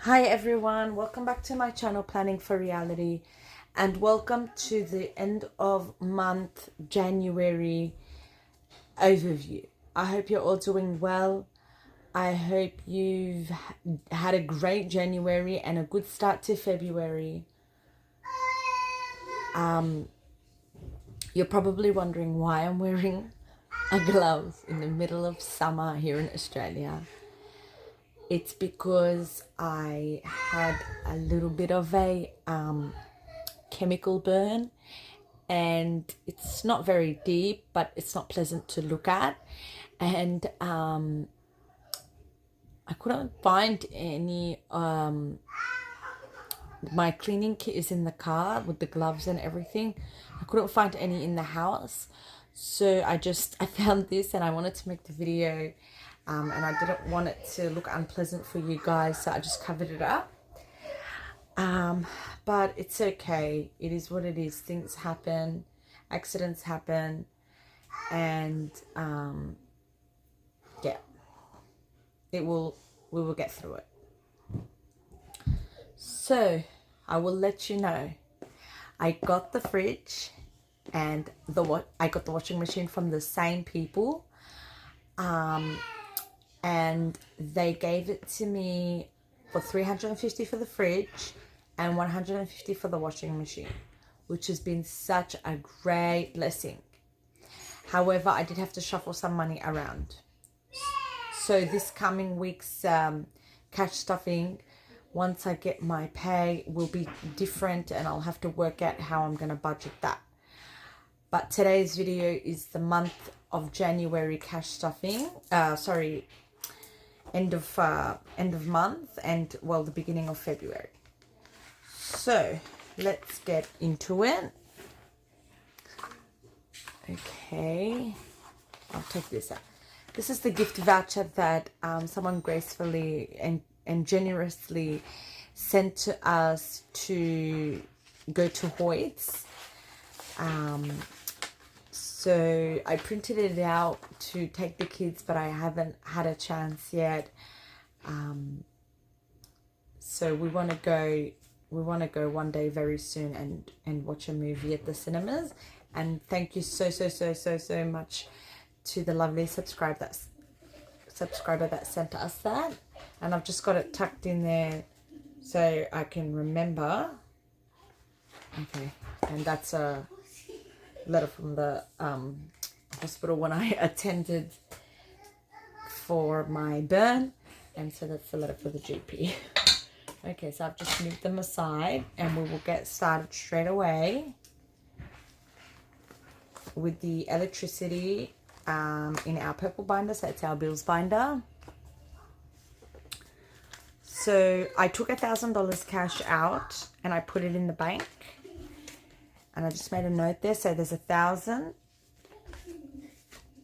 Hi everyone, welcome back to my channel Planning for Reality, and welcome to the end of month January overview. I hope you're all doing well. I hope you've had a great January and a good start to February. You're probably wondering why I'm wearing a glove in the middle of summer here in Australia. It's because I had a little bit of a chemical burn, and it's not very deep, but it's not pleasant to look at. And I couldn't find any. My cleaning kit is in the car with the gloves and everything. I couldn't find any in the house, so I found this and I wanted to make the video. And I didn't want it to look unpleasant for you guys, so I just covered it up. But it's okay. It is what it is. Things happen, accidents happen, and yeah, we will get through it. So I will let you know. I got the fridge and I got the washing machine from the same people. And they gave it to me for $350 for the fridge and $150 for the washing machine, which has been such a great blessing. However, I did have to shuffle some money around. So this coming week's cash stuffing, once I get my pay, will be different, and I'll have to work out how I'm going to budget that. But today's video is the month of January cash stuffing. End of month, and well, the beginning of February. So let's get into it. Okay, I'll take this out. This is the gift voucher that someone gracefully and generously sent to us to go to Hoyt's. So I printed it out to take the kids, but I haven't had a chance yet. So we want to go one day very soon and watch a movie at the cinemas. And thank you so much to the lovely subscriber that sent us that. And I've just got it tucked in there so I can remember. Okay, and that's a letter from the hospital when I attended for my burn, and so that's the letter for the GP. Okay, so I've just moved them aside, and we will get started straight away with the electricity in our purple binder. So it's our bills binder. So I took $1,000 cash out and I put it in the bank. And I just made a note there. So there's 1,000,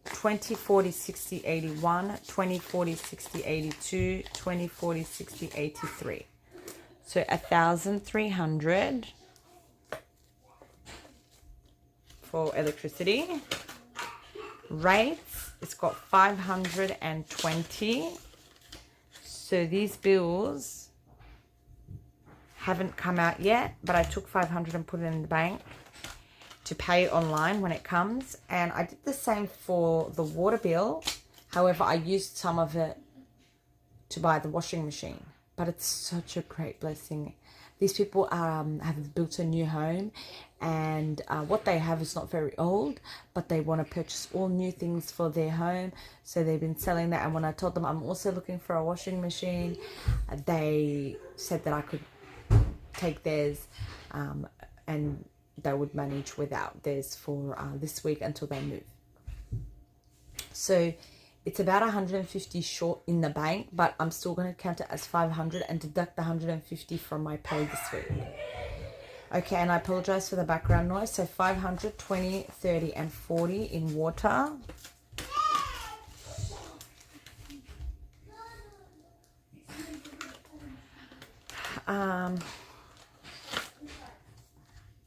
20, 40, 60, 81, 20, 40, 60, 82, 20, 40, 60, 83. So 1,300 for electricity. Rates, it's got 520. So these bills haven't come out yet, but I took 500 and put it in the bank to pay online when it comes. And I did the same for the water bill. However, I used some of it to buy the washing machine, but it's such a great blessing. These people have built a new home, and what they have is not very old, but they want to purchase all new things for their home. So they've been selling that. And when I told them I'm also looking for a washing machine, they said that I could take theirs, and they would manage without theirs for this week until they move. So it's about 150 short in the bank, but I'm still going to count it as 500 and deduct the 150 from my pay this week. Okay, and I apologize for the background noise. So 500, 20, 30, and 40 in water.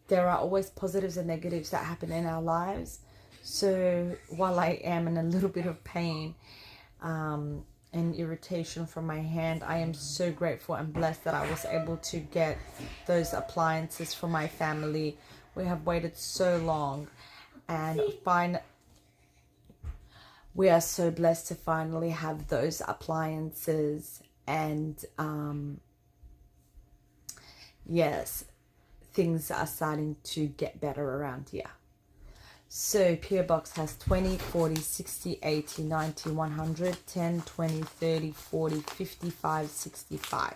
There are always positives and negatives that happen in our lives. So while I am in a little bit of pain, and irritation from my hand. I am so grateful and blessed that I was able to get those appliances for my family. We have waited so long, and we are so blessed to finally have those appliances. And yes, things are starting to get better around here. So PO Box has 20, 40, 60, 80, 90, 100, 10, 20, 30, 40, 55, 65.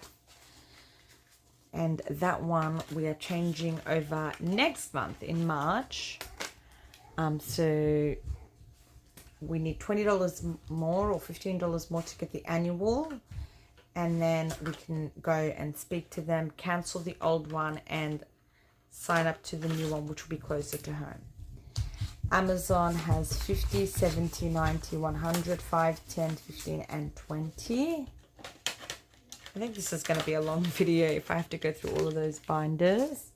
And that one we are changing over next month in March. So we need $20 more or $15 more to get the annual. And then we can go and speak to them, cancel the old one, and sign up to the new one, which will be closer to home. Amazon has 50, 70, 90, 100, 5, 10, 15, and 20. I think this is going to be a long video if I have to go through all of those binders.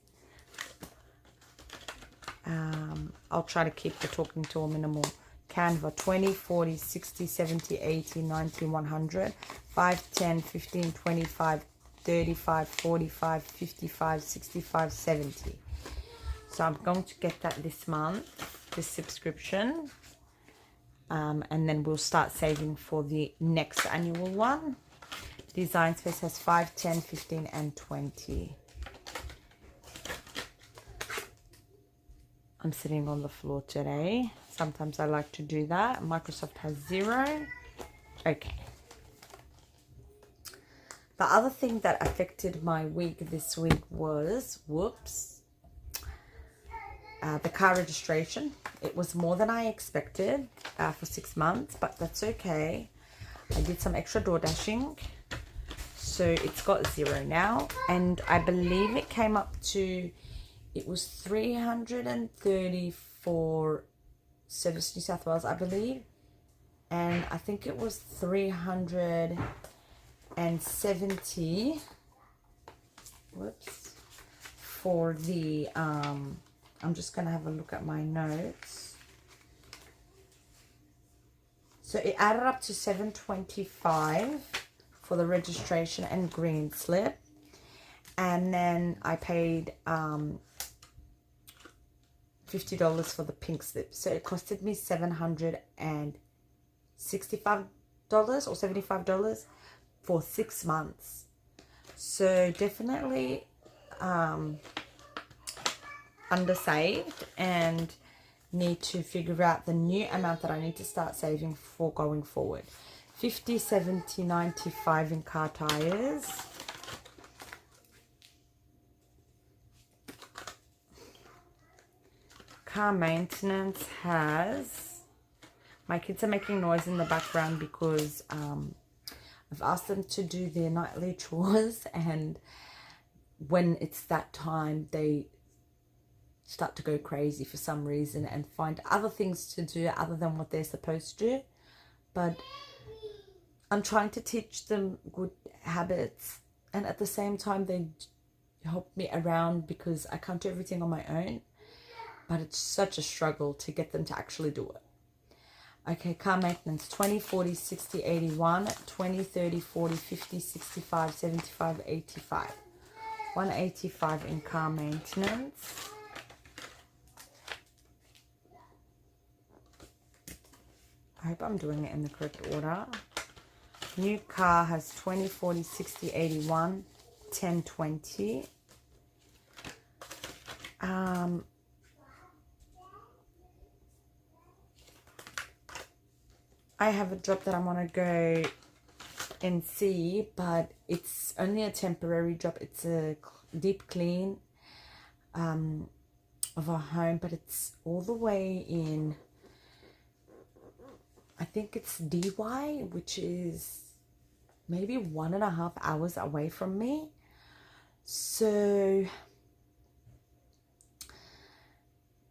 I'll try to keep the talking to a minimal. Canva 20, 40, 60, 70, 80, 90, 100, 5, 10, 15, 25, 35, 45, 55, 65, 70. So I'm going to get that this month, this subscription. And then we'll start saving for the next annual one. Design Space has 5, 10, 15, and 20. I'm sitting on the floor today. Sometimes I like to do that. Microsoft has 0. Okay. The other thing that affected my week this week was, the car registration. It was more than I expected for 6 months, but that's okay. I did some extra door dashing, so it's got 0 now. And I believe it came up to, it was 330 for Service New South Wales, I believe. And I think it was 370 for the I'm just gonna have a look at my notes. So it added up to 725 for the registration and green slip, and then I paid $50 for the pink slip. So it costed me $765 or $75 for 6 months. So definitely undersaved, and need to figure out the new amount that I need to start saving for going forward. 50, 70, 95 in car tires. Car maintenance has, my kids are making noise in the background because I've asked them to do their nightly chores, and when it's that time they start to go crazy for some reason and find other things to do other than what they're supposed to do. But I'm trying to teach them good habits, and at the same time they help me around because I can't do everything on my own, but it's such a struggle to get them to actually do it. Okay, car maintenance 20, 40, 60, 81, 20, 30, 40, 50, 65, 75, 85. 185 in car maintenance. I hope I'm doing it in the correct order. New car has 20, 40, 60, 81, 10, 20. I have a job that I want to go and see, but it's only a temporary job. It's a deep clean of a home, but it's all the way in, I think it's DY, which is maybe 1.5 hours away from me. So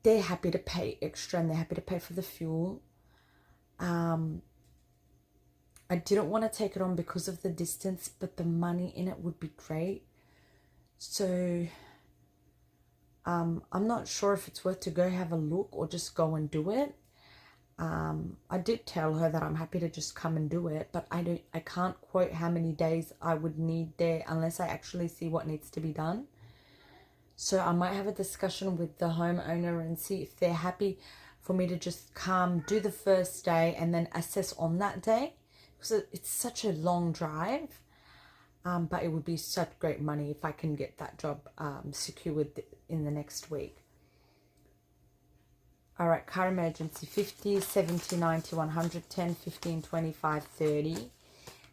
they're happy to pay extra, and they're happy to pay for the fuel. I didn't want to take it on because of the distance, but the money in it would be great. So I'm not sure if it's worth to go have a look or just go and do it. I did tell her that I'm happy to just come and do it, but I can't quote how many days I would need there unless I actually see what needs to be done. So I might have a discussion with the homeowner and see if they're happy for me to just come, do the first day, and then assess on that day. Because it's such a long drive. But it would be such great money if I can get that job secured in the next week. All right, car emergency, 50, 70, 90, 100, 10, 15, 25, 30.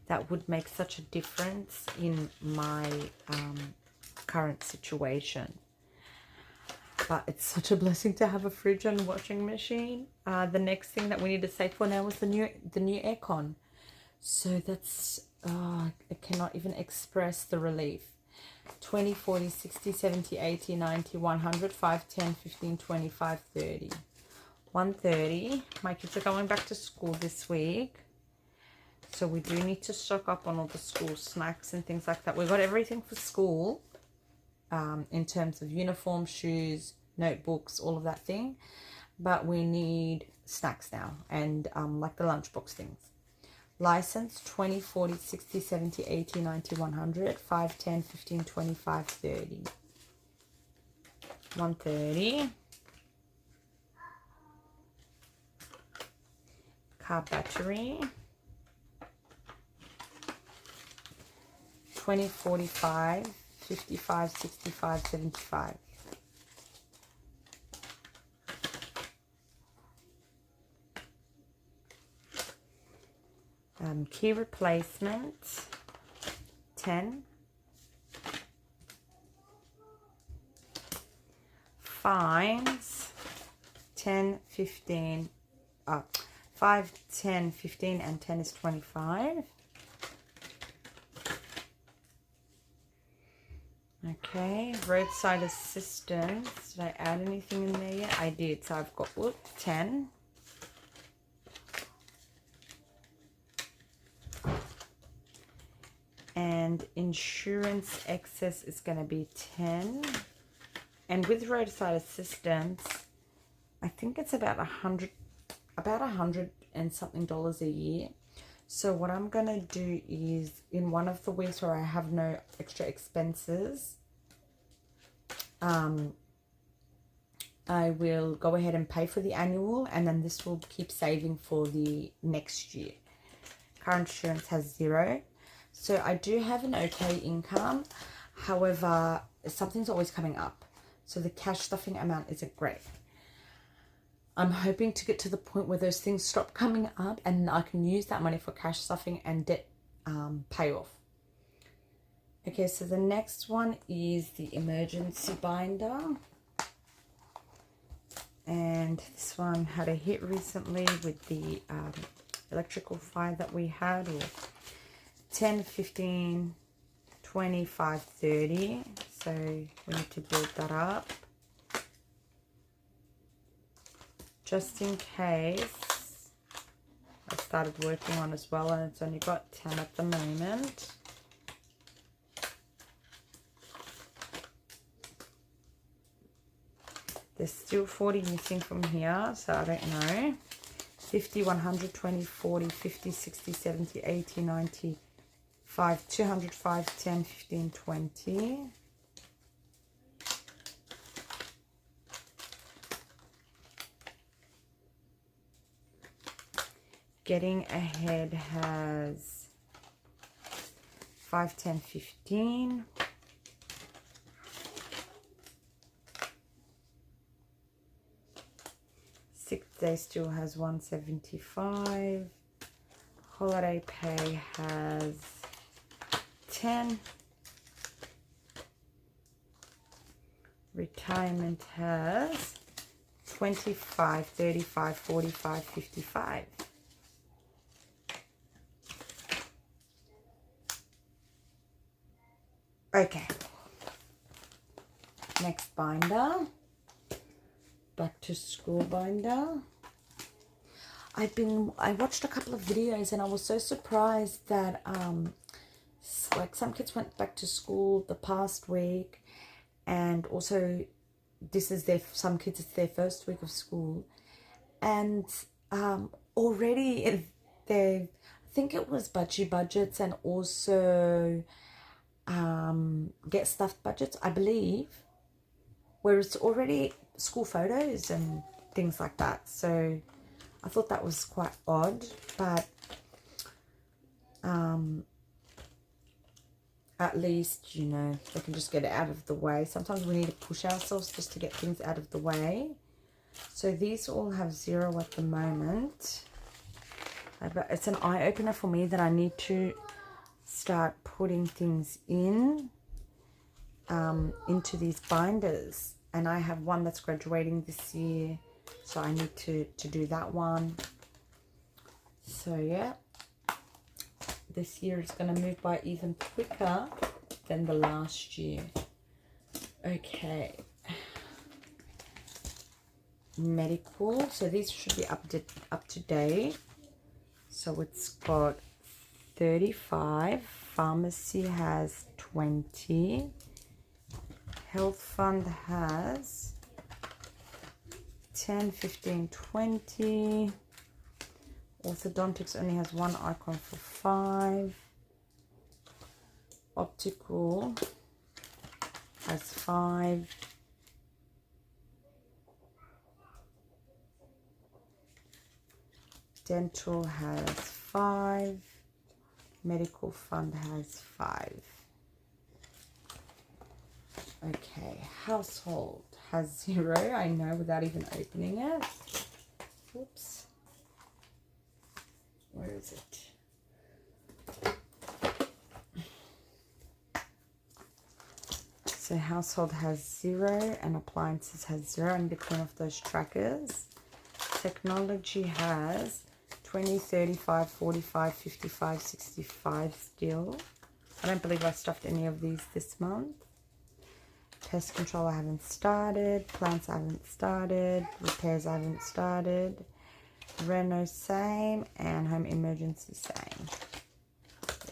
That would make such a difference in my current situation. But it's such a blessing to have a fridge and washing machine. The next thing that we need to save for now is the new aircon. So that's, I cannot even express the relief. 20, 40, 60, 70, 80, 90, 100, 5, 10, 15, 25, 30. 1:30. My kids are going back to school this week. So we do need to stock up on all the school snacks and things like that. We've got everything for school in terms of uniform, shoes, notebooks, all of that thing. But we need snacks now and like the lunchbox things. License 20, 40, 60, 70, 80, 90, 100, 5, 10, 15, 25, 30. 1:30. Car battery. 20, 45, 55, 65, 75. Key replacement, 10. Fines, 10, 15, 5, 10, 15, and 10 is 25. Okay, roadside assistance. Did I add anything in there yet? I did. So I've got 10. And insurance excess is going to be 10. And with roadside assistance, I think it's about $100 and something a year. So what I'm going to do is in one of the weeks where I have no extra expenses, I will go ahead and pay for the annual, and then this will keep saving for the next year. Car insurance has 0. So I do have an okay income. However, something's always coming up. So the cash stuffing amount isn't great. I'm hoping to get to the point where those things stop coming up and I can use that money for cash stuffing and debt payoff. Okay, so the next one is the emergency binder. And this one had a hit recently with the electrical fire that we had. 10, 15, 25, 30. So we need to build that up. Just in case, I started working on as well, and it's only got 10 at the moment. There's still 40 missing from here, so I don't know. 50, 100, 20, 40, 50, 60, 70, 80, 90, 5, 200, 5, 10, 15, 20. Getting ahead has 5, 10, 15. Sixth day still has 175. Holiday pay has 10. Retirement has 25, 35, 45, 55. Okay. Next binder. Back to school binder. I watched a couple of videos and I was so surprised that like some kids went back to school the past week, and also this is some kids, it's their first week of school, and already I think it was budgie budgets and also get stuffed budgets, I believe, where it's already school photos and things like that. So I thought that was quite odd, but at least, you know, they can just get it out of the way. Sometimes we need to push ourselves just to get things out of the way. So these all have 0 at the moment. But it's an eye-opener for me that I need to start putting things in into these binders. And I have one that's graduating this year, so I need to do that one. So yeah, this year is going to move by even quicker than the last year. Okay. Medical. So these should be up to date. So it's got 35. Pharmacy has 20. Health fund has 10, 15, 20. Orthodontics only has 1 icon for 5. Optical has 5. Dental has 5. Medical fund has 5. Okay, household has 0. I know, without even opening it. Oops. Where is it? So household has 0 and appliances has 0 in between of those trackers. Technology has 20, 35, 45, 55, 65 still. I don't believe I stuffed any of these this month. Pest control I haven't started. Plants I haven't started. Repairs I haven't started. Reno same. And home emergency same.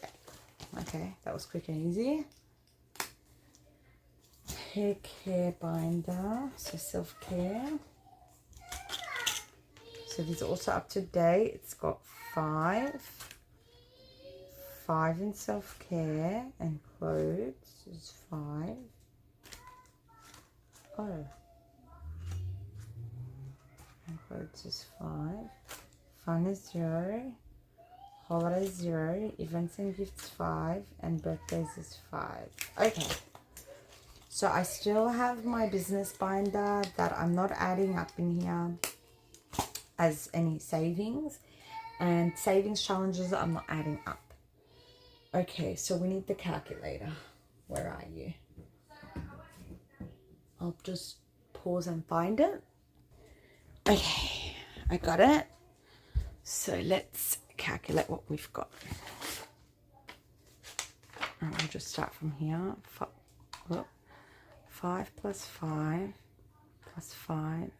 Yeah. Okay, that was quick and easy. Hair care binder. So self-care. So these are also up to date. It's got 5. 5 in self-care and clothes is 5. Oh. And clothes is 5. Fun is 0. Holiday 0. Events and gifts 5. And birthdays is 5. Okay. So I still have my business binder that I'm not adding up in here as any savings, and savings challenges I'm not adding up. Okay, so we need the calculator. Where are you? I'll just pause and find it. Okay, I got it. So let's calculate what we've got. And we'll just start from here. 5 plus 5 plus 5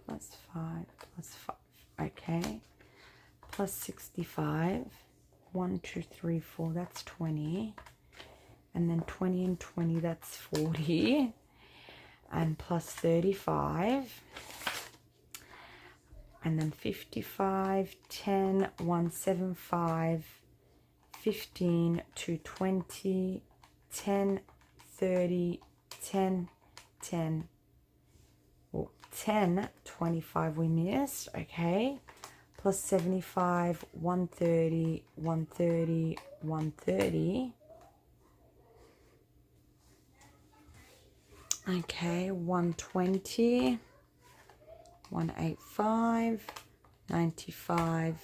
plus 5 plus 5. Okay. Plus 65. 1, 2, 3, 4. That's 20. And then 20 and 20, that's 40. And plus 35. And then 55, 10, 175, 15, 220, 10, 30, 10, 10. Oh, 10, 25 we missed. Okay. Plus 75, 130, 130, 130. Okay, 120, 185, 95,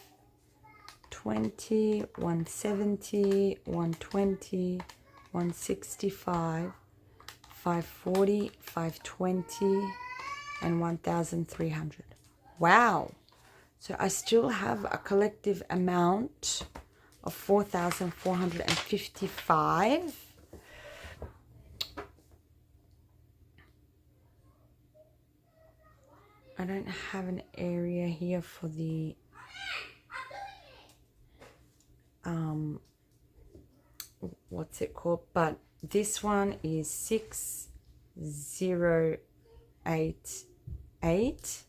20, 170, 120, 165, 540, 520, and 1,300. Wow. So I still have a collective amount of 4,455. I don't have an area here for the what's it called, but this one is 6088,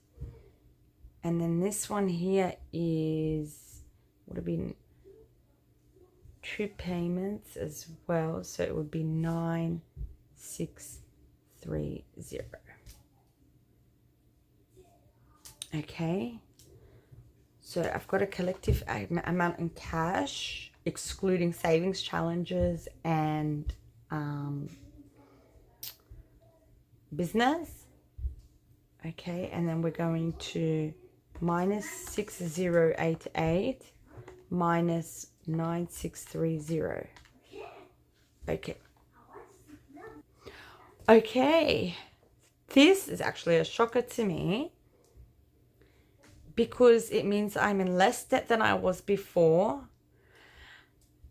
And then this one here would have been 2 payments as well. So it would be 9630. Okay. So I've got a collective amount in cash, excluding savings challenges and business. Okay, and then we're going to minus 6088 minus 9630. Okay. Okay. This is actually a shocker to me because it means I'm in less debt than I was before.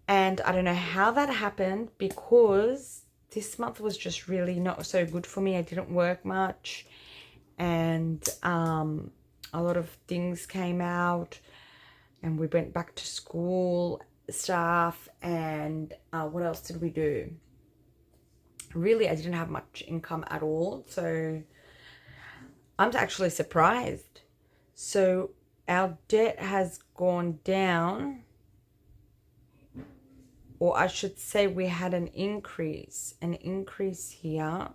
And I don't know how that happened because this month was just really not so good for me. I didn't work much. And a lot of things came out and we went back to school stuff. And what else did we do? Really, I didn't have much income at all. So I'm actually surprised. So our debt has gone down, or I should say we had an increase here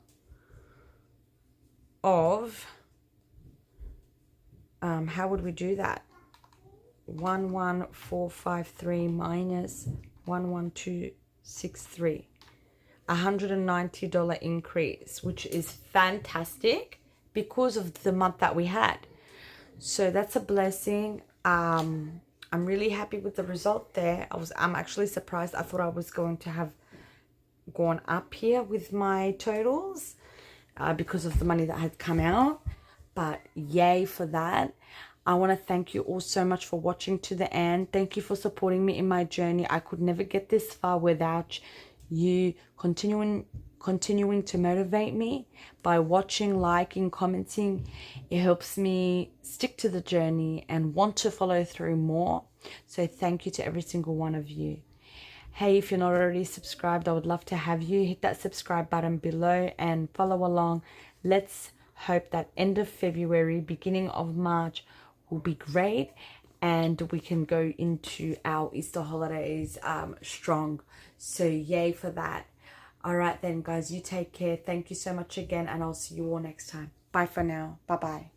of, how would we do that? 11453 minus 11263. $190 increase, which is fantastic because of the month that we had. So that's a blessing. I'm really happy with the result there. I'm actually surprised. I thought I was going to have gone up here with my totals because of the money that had come out. But yay for that. I want to thank you all so much for watching to the end. Thank you for supporting me in my journey. I could never get this far without you continuing to motivate me by watching, liking, commenting. It helps me stick to the journey and want to follow through more. So thank you to every single one of you. Hey, if you're not already subscribed, I would love to have you. Hit that subscribe button below and follow along. Let's hope that end of February, beginning of March will be great and we can go into our Easter holidays strong. So yay for that. All right then, guys, you take care. Thank you so much again, and I'll see you all next time. Bye for now. Bye-bye.